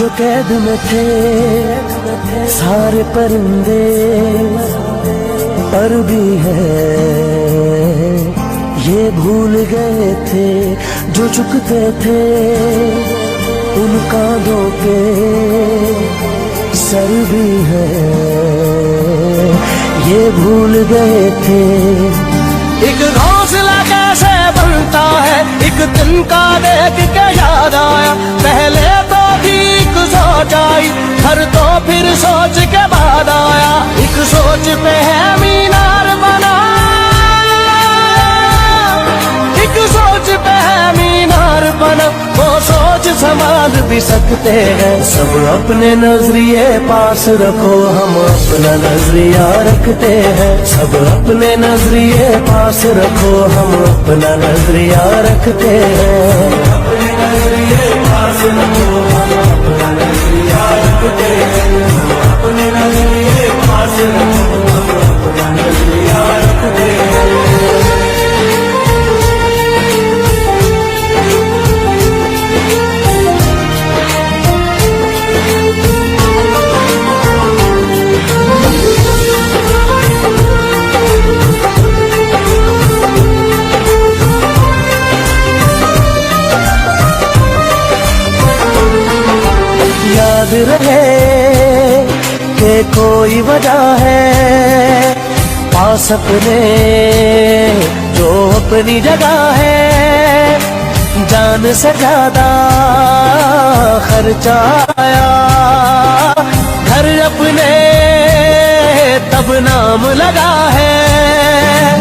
जो कैद में थे सारे परिंदे, पर भी है ये भूल गए थे जो चुकते थे उन कांधों पे सर भी है ये भूल गए थे। एक घोंसला कैसे बनता है एक दिन का देख के याद आया, पहले तो ठीक सोच आई हर तो फिर सोच के बाद आया। एक सोच पे है मीनार बना, एक सोच पे है मीनार बना, वो सोच संभाल भी सकते हैं। सब अपने नजरिए पास रखो, हम अपना नजरिया रखते हैं। सब अपने नजरिए पास रखो, हम अपना नजरिया रखते हैं। अपने नजरिए पास रखो, हम अपना नजरिया रखते हैं। अपने नजरिए पास रखो, हम अपना नजरिया रखते हैं। याद रहे कि कोई वजह है पास अपने जो अपनी जगह है। जान से ज्यादा खर्चा आया घर अपने तब नाम लगा है।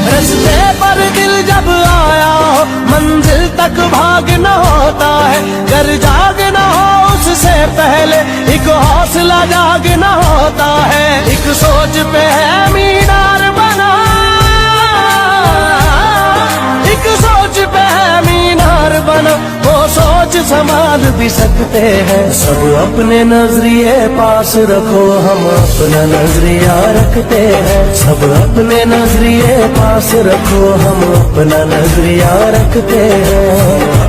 रस्ते पर दिल जब आया हो मंजिल तक भागना होता है। घर जागना हो उससे पहले एक हौसला जागना होता है। एक सोच पे है मीनार बना, एक सोच पे है मीनार बना, वो सोच संभाल भी सकते हैं। सब अपने नजरिए पास रखो, हम अपना नजरिया रखते हैं। सब अपने नजरिए पास रखो, हम अपना नजरिया रखते हैं।